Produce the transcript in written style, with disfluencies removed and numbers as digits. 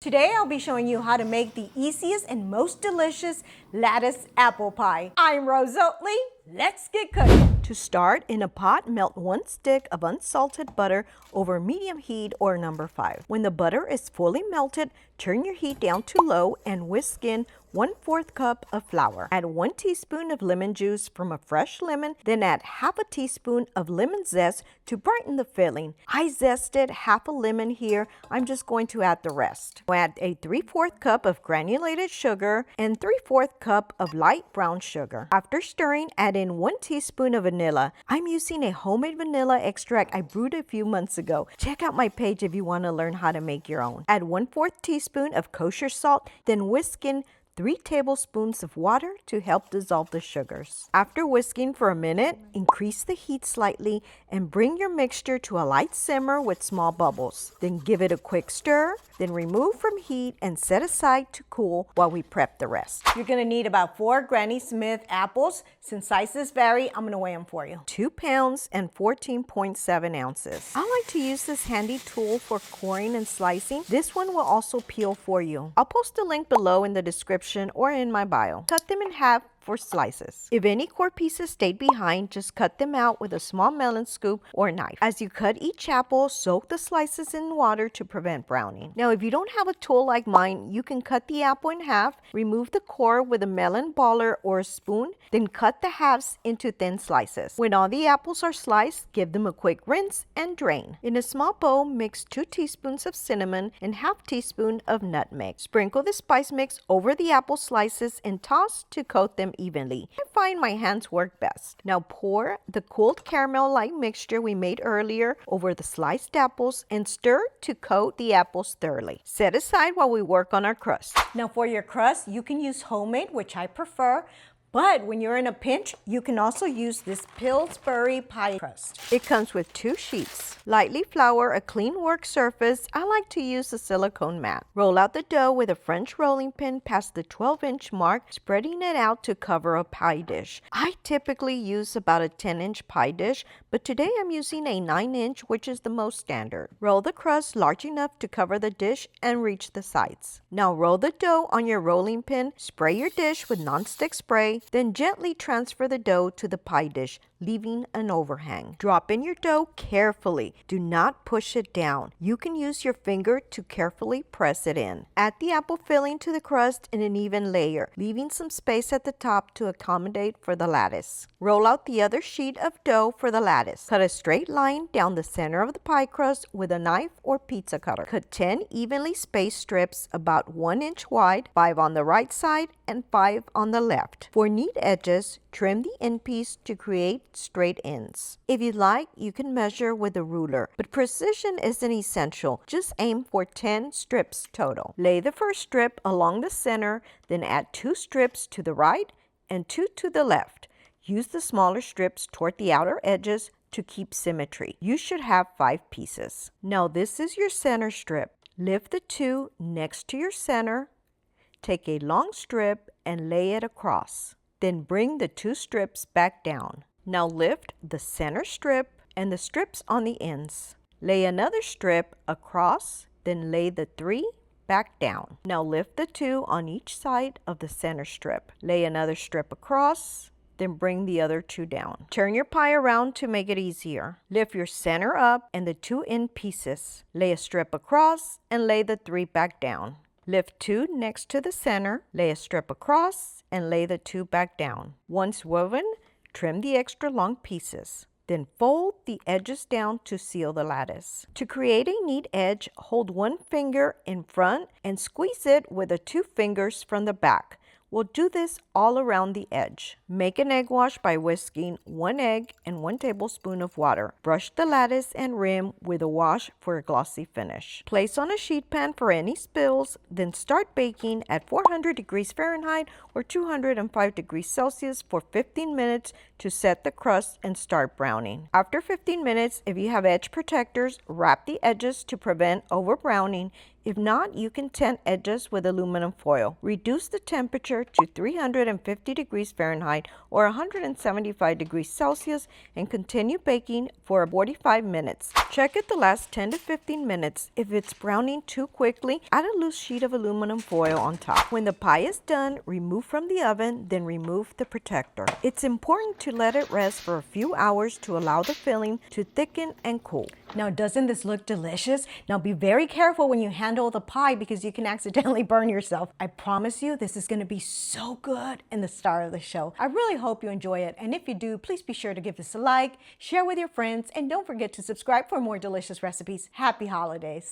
Today I'll be showing you how to make the easiest and most delicious lattice apple pie. I'm Rose Oatley. Let's get cooking. To start, in a pot, melt 1 stick of unsalted butter over medium heat or number 5. When the butter is fully melted, turn your heat down to low and whisk in 1/4 cup of flour. Add 1 teaspoon of lemon juice from a fresh lemon, then add half a teaspoon of lemon zest to brighten the filling. I zested half a lemon here. I'm just going to add the rest. Add a 3/4 cup of granulated sugar and 3/4 cup of light brown sugar. After stirring, add in 1 teaspoon of vanilla. I'm using a homemade vanilla extract I brewed a few months ago. Check out my page if you want to learn how to make your own. Add 1/4 teaspoon of kosher salt, then whisk in 3 tablespoons of water to help dissolve the sugars. After whisking for a minute, increase the heat slightly and bring your mixture to a light simmer with small bubbles. Then give it a quick stir, then remove from heat and set aside to cool while we prep the rest. You're gonna need about 4 Granny Smith apples. Since sizes vary, I'm gonna weigh them for you. 2 pounds and 14.7 ounces. I like to use this handy tool for coring and slicing. This one will also peel for you. I'll post a link below in the description or in my bio. Cut them in half for slices. If any core pieces stayed behind, just cut them out with a small melon scoop or knife. As you cut each apple, soak the slices in water to prevent browning. Now, if you don't have a tool like mine, you can cut the apple in half, remove the core with a melon baller or a spoon, then cut the halves into thin slices. When all the apples are sliced, give them a quick rinse and drain. In a small bowl, mix 2 teaspoons of cinnamon and half teaspoon of nutmeg. Sprinkle the spice mix over the apple slices and toss to coat them evenly. I find my hands work best. Now pour the cooled caramel-like mixture we made earlier over the sliced apples and stir to coat the apples thoroughly. Set aside while we work on our crust. Now for your crust, you can use homemade, which I prefer. But when you're in a pinch, you can also use this Pillsbury Pie Crust. It comes with 2 sheets. Lightly flour a clean work surface. I like to use a silicone mat. Roll out the dough with a French rolling pin past the 12-inch mark, spreading it out to cover a pie dish. I typically use about a 10-inch pie dish, but today I'm using a 9-inch, which is the most standard. Roll the crust large enough to cover the dish and reach the sides. Now roll the dough on your rolling pin, spray your dish with nonstick spray, then gently transfer the dough to the pie dish, leaving an overhang. Drop in your dough carefully. Do not push it down. You can use your finger to carefully press it in. Add the apple filling to the crust in an even layer, leaving some space at the top to accommodate for the lattice. Roll out the other sheet of dough for the lattice. Cut a straight line down the center of the pie crust with a knife or pizza cutter. Cut 10 evenly spaced strips about 1 inch wide, 5 on the right side and 5 on the left. For neat edges, trim the end piece to create straight ends. If you like, you can measure with a ruler, but precision isn't essential. Just aim for 10 strips total. Lay the first strip along the center, then add 2 strips to the right and 2 to the left. Use the smaller strips toward the outer edges to keep symmetry. You should have 5 pieces. Now this is your center strip. Lift the 2 next to your center. Take a long strip and lay it across. Then bring the 2 strips back down. Now lift the center strip and the strips on the ends. Lay another strip across, then lay the 3 back down. Now lift the 2 on each side of the center strip. Lay another strip across, then bring the other 2 down. Turn your pie around to make it easier. Lift your center up and the 2 end pieces. Lay a strip across and lay the 3 back down. Lift 2 next to the center, lay a strip across, and lay the 2 back down. Once woven, trim the extra long pieces. Then fold the edges down to seal the lattice. To create a neat edge, hold 1 finger in front and squeeze it with the 2 fingers from the back. We'll do this all around the edge. Make an egg wash by whisking 1 egg and 1 tablespoon of water. Brush the lattice and rim with a wash for a glossy finish. Place on a sheet pan for any spills, then start baking at 400 degrees Fahrenheit or 205 degrees Celsius for 15 minutes to set the crust and start browning. After 15 minutes, if you have edge protectors, wrap the edges to prevent over browning. If not, you can tent edges with aluminum foil. Reduce the temperature to 350 degrees Fahrenheit or 175 degrees Celsius and continue baking for 45 minutes. Check it the last 10 to 15 minutes. If it's browning too quickly, add a loose sheet of aluminum foil on top. When the pie is done, remove from the oven, then remove the protector. It's important to let it rest for a few hours to allow the filling to thicken and cool. Now, doesn't this look delicious? Now, be very careful when you handle the pie because you can accidentally burn yourself. I promise you, this is going to be so good in the star of the show. I really hope you enjoy it. And if you do, please be sure to give this a like, share with your friends, and don't forget to subscribe for more delicious recipes. Happy holidays.